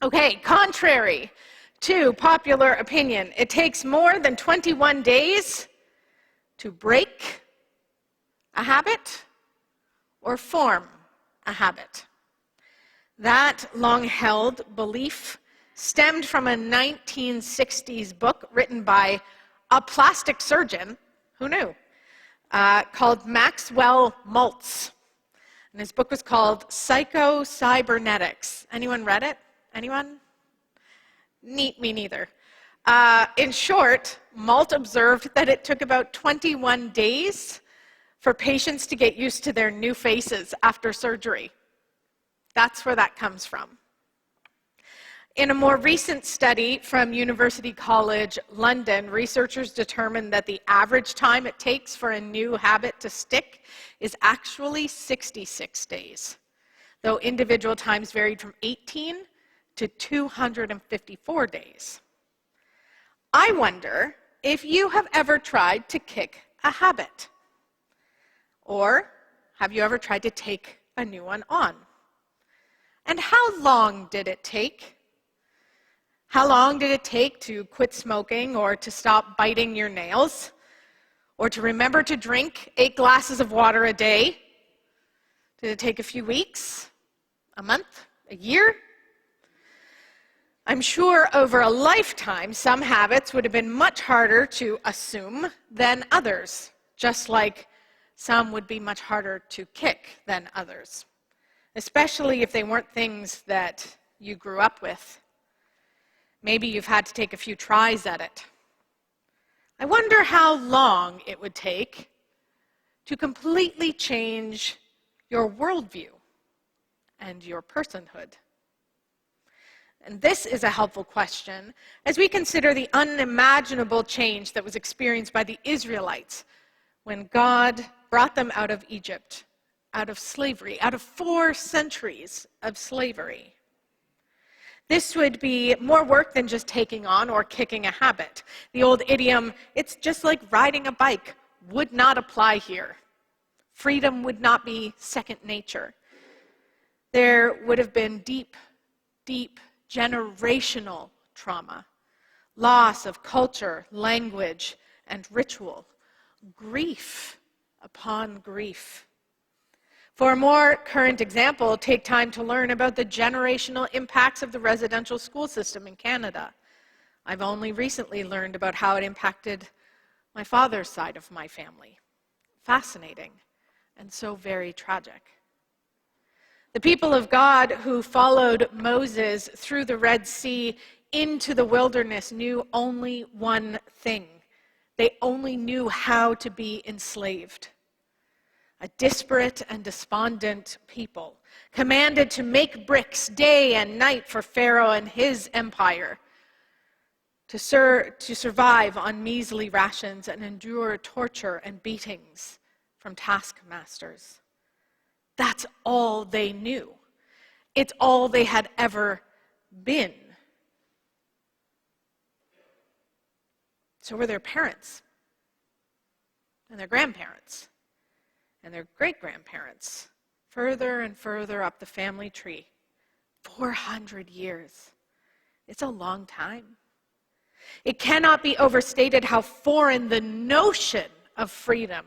Okay, contrary to popular opinion, it takes more than 21 days to break a habit or form a habit. That long-held belief stemmed from a 1960s book written by a plastic surgeon, who knew, called Maxwell Maltz. And his book was called Psycho-Cybernetics. Anyone read it? Anyone? Me neither. In short, Maltz observed that it took about 21 days for patients to get used to their new faces after surgery. That's where that comes from. In a more recent study from University College London, researchers determined that the average time it takes for a new habit to stick is actually 66 days, though individual times varied from 18 to 254 days. I wonder if you have ever tried to kick a habit, or have you ever tried to take a new one on? And how long did it take? How long did it take to quit smoking, or to stop biting your nails, or to remember to drink 8 glasses of water a day? Did it take a few weeks, a month, a year? I'm sure over a lifetime, some habits would have been much harder to assume than others, just like some would be much harder to kick than others, especially if they weren't things that you grew up with. Maybe you've had to take a few tries at it. I wonder how long it would take to completely change your worldview and your personhood. And this is a helpful question as we consider the unimaginable change that was experienced by the Israelites when God brought them out of Egypt, out of slavery, out of 4 centuries of slavery. This would be more work than just taking on or kicking a habit. The old idiom, "it's just like riding a bike," would not apply here. Freedom would not be second nature. There would have been deep, deep generational trauma, loss of culture, language, and ritual, grief upon grief. For a more current example, take time to learn about the generational impacts of the residential school system in Canada. I've only recently learned about how it impacted my father's side of my family. Fascinating, and so very tragic. The people of God who followed Moses through the Red Sea into the wilderness knew only one thing. They only knew how to be enslaved. A disparate and despondent people, commanded to make bricks day and night for Pharaoh and his empire, to survive on measly rations and endure torture and beatings from taskmasters. That's all they knew. It's all they had ever been. So were their parents and their grandparents and their great-grandparents, further and further up the family tree. 400 years. It's a long time. It cannot be overstated how foreign the notion of freedom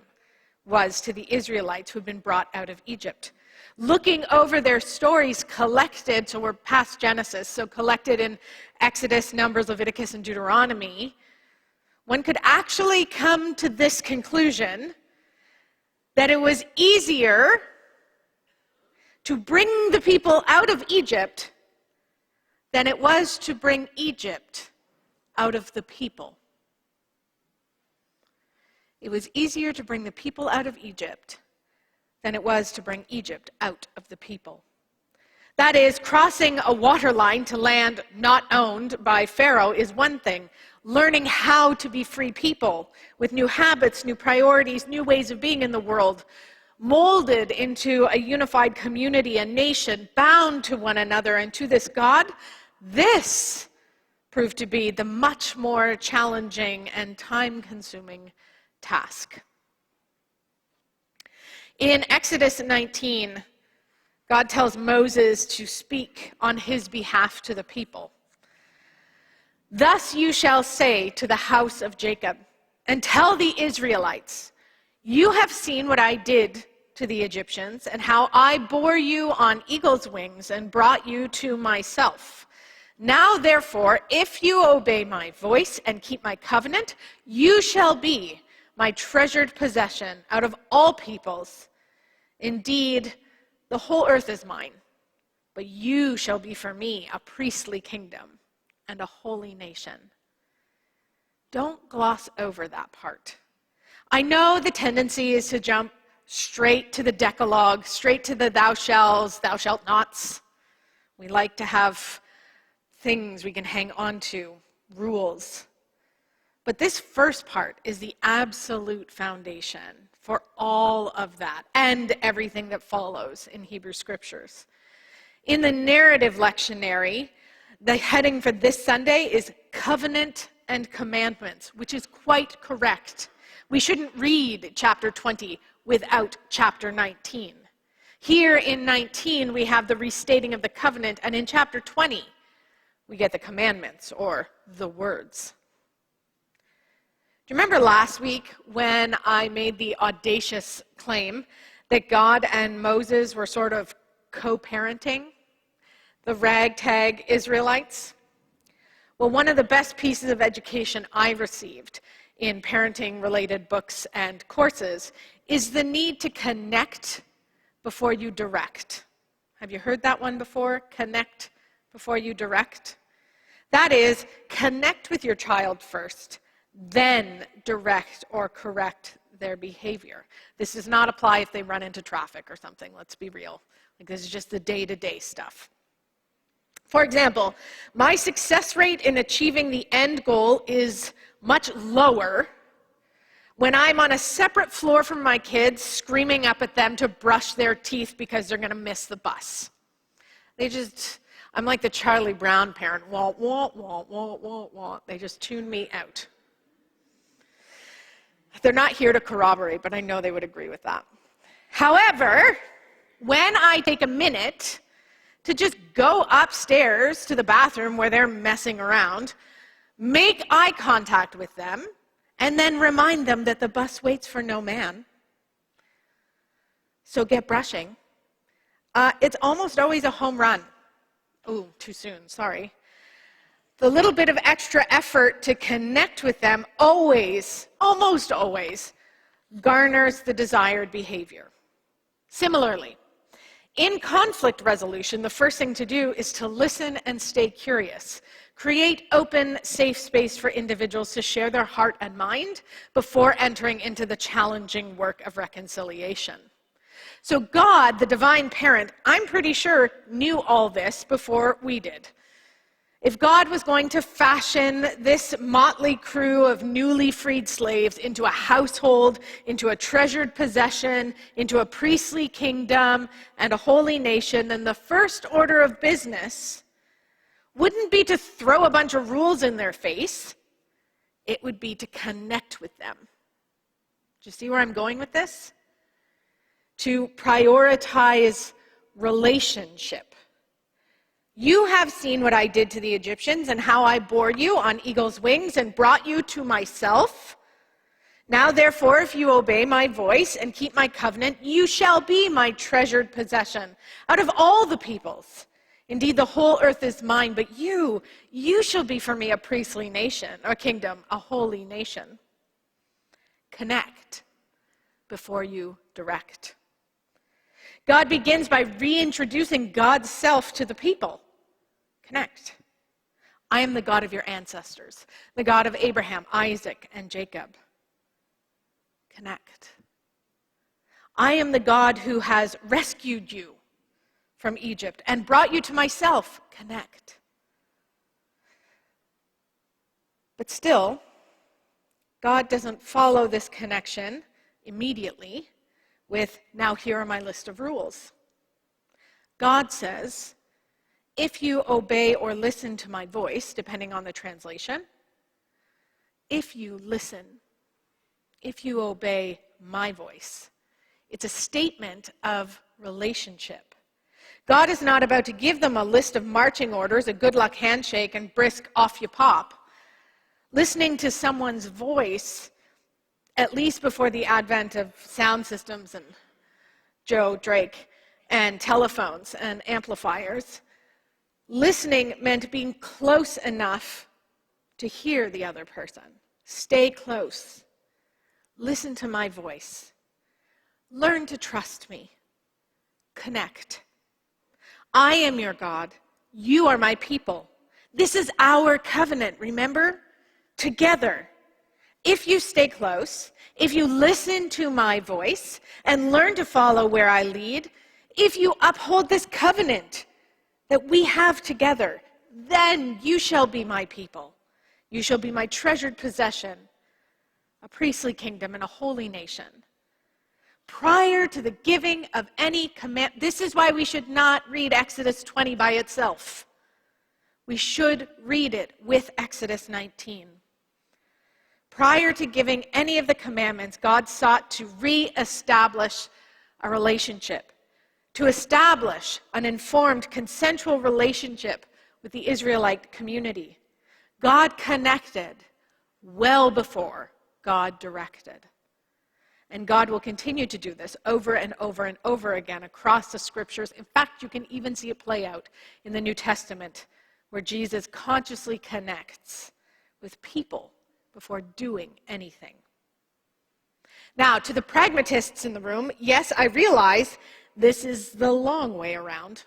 was to the Israelites who had been brought out of Egypt. Looking over their stories collected, so we're past Genesis, so collected in Exodus, Numbers, Leviticus, and Deuteronomy, one could actually come to this conclusion that it was easier to bring the people out of Egypt than it was to bring Egypt out of the people. It was easier to bring the people out of Egypt than it was to bring Egypt out of the people. That is, crossing a water line to land not owned by Pharaoh is one thing. Learning how to be free people with new habits, new priorities, new ways of being in the world, molded into a unified community, a nation, bound to one another and to this God, this proved to be the much more challenging and time-consuming task. In Exodus 19, God tells Moses to speak on his behalf to the people. Thus you shall say to the house of Jacob, and tell the Israelites, you have seen what I did to the Egyptians, and how I bore you on eagle's wings and brought you to myself. Now, therefore, if you obey my voice and keep my covenant, you shall be my treasured possession out of all peoples. Indeed, the whole earth is mine, but you shall be for me a priestly kingdom and a holy nation. Don't gloss over that part. I know the tendency is to jump straight to the Decalogue, straight to the thou shalt nots. We like to have things we can hang on to, rules. But this first part is the absolute foundation for all of that and everything that follows in Hebrew Scriptures. In the narrative lectionary, the heading for this Sunday is Covenant and Commandments, which is quite correct. We shouldn't read chapter 20 without chapter 19. Here in 19, we have the restating of the covenant, and in chapter 20, we get the commandments, or the words. Do you remember last week when I made the audacious claim that God and Moses were sort of co-parenting the ragtag Israelites? Well, one of the best pieces of education I received in parenting-related books and courses is the need to connect before you direct. Have you heard that one before? Connect before you direct? That is, connect with your child first, then direct or correct their behavior. This does not apply if they run into traffic or something, let's be real. Like, this is just the day-to-day stuff. For example, my success rate in achieving the end goal is much lower when I'm on a separate floor from my kids screaming up at them to brush their teeth because they're going to miss the bus. I'm like the Charlie Brown parent, wah, wah, wah, wah, wah, wah. They just tune me out. They're not here to corroborate, but I know they would agree with that. However, when I take a minute to just go upstairs to the bathroom where they're messing around, make eye contact with them, and then remind them that the bus waits for no man, so get brushing, it's almost always a home run. Ooh, too soon, sorry. The little bit of extra effort to connect with them always, almost always, garners the desired behavior. Similarly, in conflict resolution, the first thing to do is to listen and stay curious. Create open, safe space for individuals to share their heart and mind before entering into the challenging work of reconciliation. So God, the divine parent, I'm pretty sure knew all this before we did. If God was going to fashion this motley crew of newly freed slaves into a household, into a treasured possession, into a priestly kingdom, and a holy nation, then the first order of business wouldn't be to throw a bunch of rules in their face. It would be to connect with them. Do you see where I'm going with this? To prioritize relationship. You have seen what I did to the Egyptians and how I bore you on eagle's wings and brought you to myself. Now, therefore, if you obey my voice and keep my covenant, you shall be my treasured possession out of all the peoples. Indeed, the whole earth is mine, but you shall be for me a priestly nation, a kingdom, a holy nation. Connect before you direct. God begins by reintroducing God's self to the people. Connect. I am the God of your ancestors, the God of Abraham, Isaac, and Jacob. Connect. I am the God who has rescued you from Egypt and brought you to myself. Connect. But still, God doesn't follow this connection immediately with, now here are my list of rules. God says, if you obey or listen to my voice, depending on the translation, if you listen, if you obey my voice, it's a statement of relationship. God is not about to give them a list of marching orders, a good luck handshake, and brisk off you pop. Listening to someone's voice, at least before the advent of sound systems and Joe Drake and telephones and amplifiers, listening meant being close enough to hear the other person. Stay close. Listen to my voice. Learn to trust me. Connect. I am your God. You are my people. This is our covenant, remember? Together. If you stay close, if you listen to my voice and learn to follow where I lead, if you uphold this covenant that we have together, then you shall be my people. You shall be my treasured possession, a priestly kingdom and a holy nation. Prior to the giving of any command, this is why we should not read Exodus 20 by itself. We should read it with Exodus 19. Prior to giving any of the commandments, God sought to re-establish a relationship, to establish an informed, consensual relationship with the Israelite community. God connected well before God directed. And God will continue to do this over and over and over again across the scriptures. In fact, you can even see it play out in the New Testament, where Jesus consciously connects with people before doing anything. Now, to the pragmatists in the room, yes, I realize this is the long way around.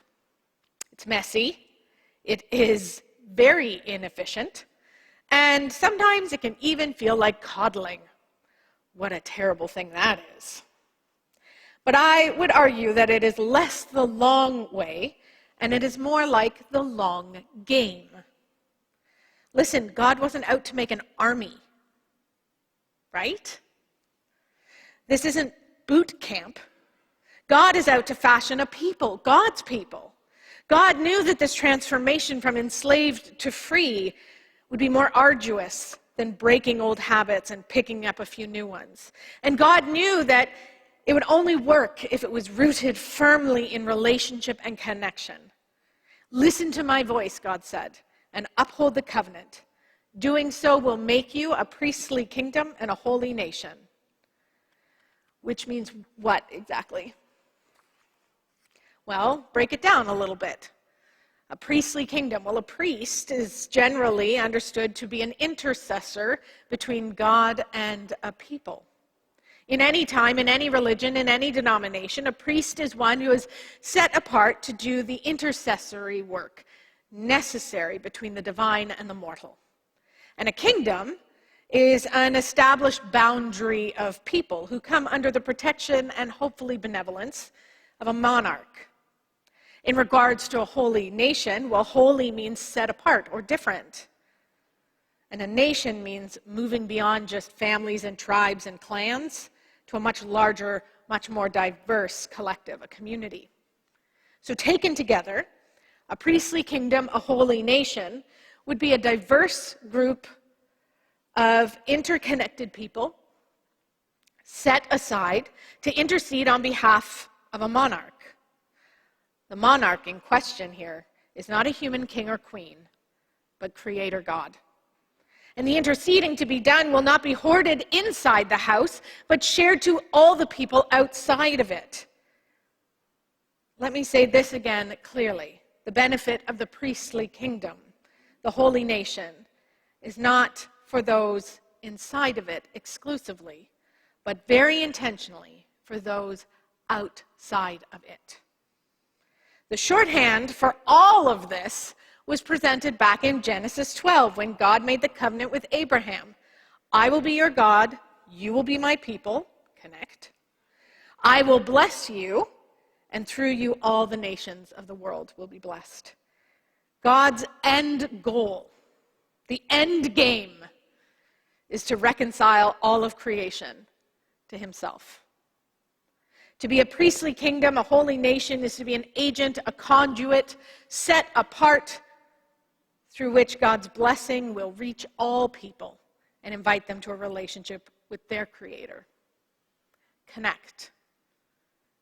It's messy. It is very inefficient. And sometimes it can even feel like coddling. What a terrible thing that is. But I would argue that it is less the long way, and it is more like the long game. Listen, God wasn't out to make an army, right? This isn't boot camp. God is out to fashion a people, God's people. God knew that this transformation from enslaved to free would be more arduous than breaking old habits and picking up a few new ones. And God knew that it would only work if it was rooted firmly in relationship and connection. Listen to my voice, God said, and uphold the covenant. Doing so will make you a priestly kingdom and a holy nation. Which means what exactly? Well, break it down a little bit. A priestly kingdom. Well, a priest is generally understood to be an intercessor between God and a people. In any time, in any religion, in any denomination, a priest is one who is set apart to do the intercessory work necessary between the divine and the mortal. And a kingdom is an established boundary of people who come under the protection and hopefully benevolence of a monarch. In regards to a holy nation, well, holy means set apart or different. And a nation means moving beyond just families and tribes and clans to a much larger, much more diverse collective, a community. So taken together, a priestly kingdom, a holy nation, would be a diverse group of interconnected people set aside to intercede on behalf of a monarch. The monarch in question here is not a human king or queen, but Creator God. And the interceding to be done will not be hoarded inside the house, but shared to all the people outside of it. Let me say this again clearly. The benefit of the priestly kingdom, the holy nation, is not for those inside of it exclusively, but very intentionally for those outside of it. The shorthand for all of this was presented back in Genesis 12 when God made the covenant with Abraham. I will be your God, you will be my people, connect. I will bless you, and through you all the nations of the world will be blessed. God's end goal, the end game, is to reconcile all of creation to himself. To be a priestly kingdom, a holy nation, is to be an agent, a conduit, set apart through which God's blessing will reach all people and invite them to a relationship with their Creator. Connect.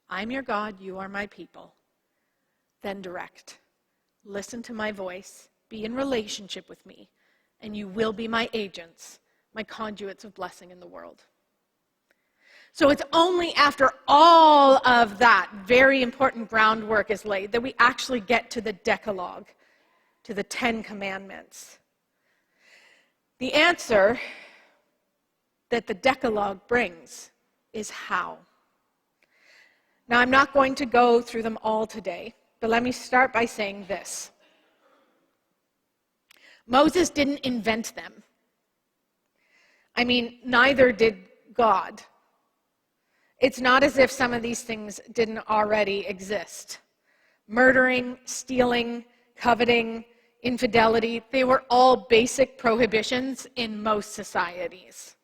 I'm your God, you are my people. then direct. Listen to my voice, be in relationship with me, and you will be my agents, my conduits of blessing in the world. So it's only after all of that very important groundwork is laid that we actually get to the Decalogue, to the 10 Commandments. The answer that the Decalogue brings is how. Now, I'm not going to go through them all today, but let me start by saying this. Moses didn't invent them. I mean, neither did God. It's not as if some of these things didn't already exist. Murdering, stealing, coveting, infidelity, they were all basic prohibitions in most societies.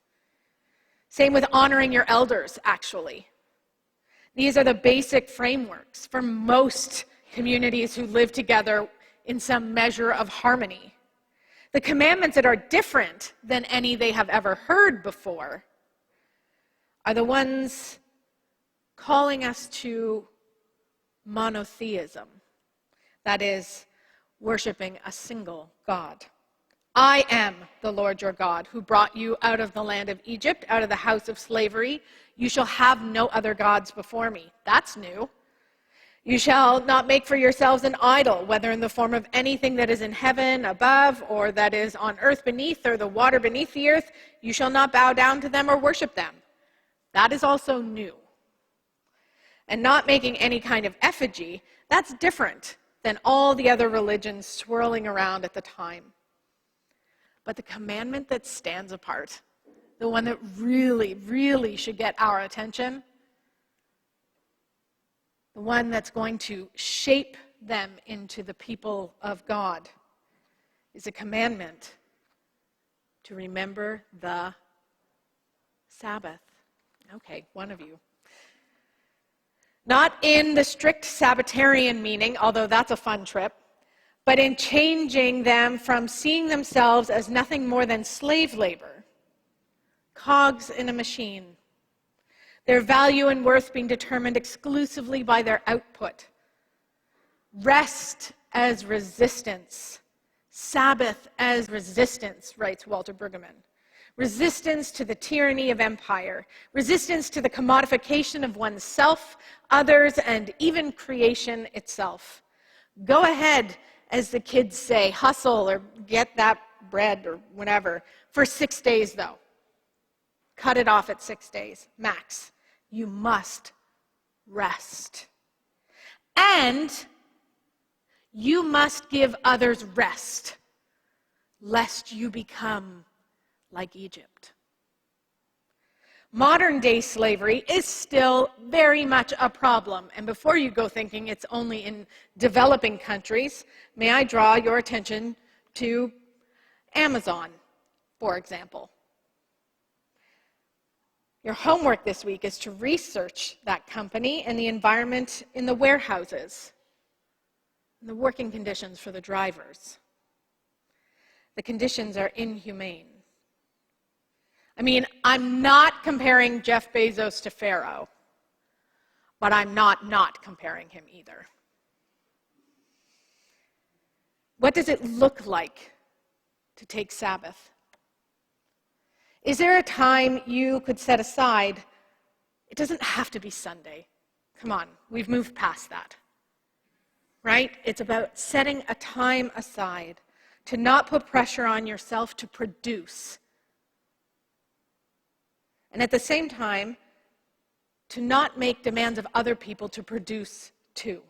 Same with honoring your elders, actually. These are the basic frameworks for most communities who live together in some measure of harmony. The commandments that are different than any they have ever heard before are the ones calling us to monotheism, that is, worshiping a single God. I am the Lord your God, who brought you out of the land of Egypt, out of the house of slavery. You shall have no other gods before me. That's new. You shall not make for yourselves an idol, whether in the form of anything that is in heaven above, or that is on earth beneath, or the water beneath the earth. You shall not bow down to them or worship them. That is also new. And not making any kind of effigy, that's different than all the other religions swirling around at the time. But the commandment that stands apart, the one that really, really should get our attention, the one that's going to shape them into the people of God, is a commandment to remember the Sabbath. Okay, one of you. Not in the strict Sabbatarian meaning, although that's a fun trip, but in changing them from seeing themselves as nothing more than slave labor, cogs in a machine, their value and worth being determined exclusively by their output. Rest as resistance, Sabbath as resistance, writes Walter Brueggemann. Resistance to the tyranny of empire, resistance to the commodification of oneself, others, and even creation itself. Go ahead, as the kids say, hustle or get that bread or whatever, for 6 days though. Cut it off at 6 days, max. You must rest. And you must give others rest, lest you become like Egypt. Modern day slavery is still very much a problem. And before you go thinking it's only in developing countries, may I draw your attention to Amazon, for example. Your homework this week is to research that company and the environment in the warehouses, and the working conditions for the drivers. The conditions are inhumane. I mean, I'm not comparing Jeff Bezos to Pharaoh, but I'm not comparing him either. What does it look like to take Sabbath? Is there a time you could set aside? It doesn't have to be Sunday. Come on, we've moved past that. Right? It's about setting a time aside to not put pressure on yourself to produce. And at the same time, to not make demands of other people to produce too.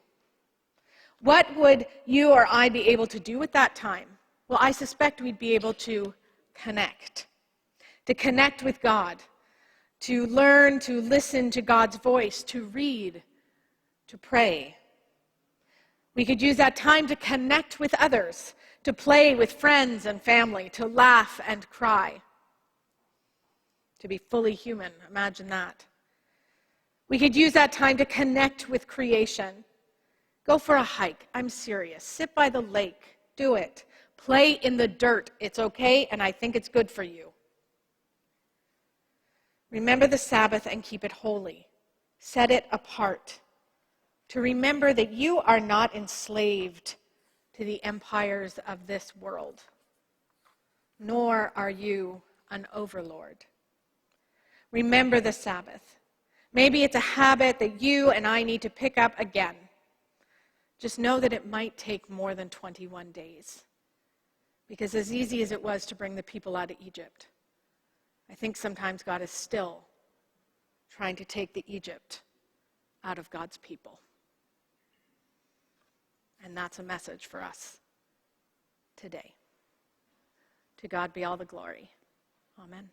What would you or I be able to do with that time? Well, I suspect we'd be able to connect with God, to learn to listen to God's voice, to read, to pray. We could use that time to connect with others, to play with friends and family, to laugh and cry. To be fully human, imagine that. We could use that time to connect with creation. Go for a hike, I'm serious. Sit by the lake, do it. Play in the dirt, it's okay, and I think it's good for you. Remember the Sabbath and keep it holy. Set it apart to remember that you are not enslaved to the empires of this world, nor are you an overlord. Remember the Sabbath. Maybe it's a habit that you and I need to pick up again. Just know that it might take more than 21 days. Because as easy as it was to bring the people out of Egypt, I think sometimes God is still trying to take the Egypt out of God's people. And that's a message for us today. To God be all the glory. Amen.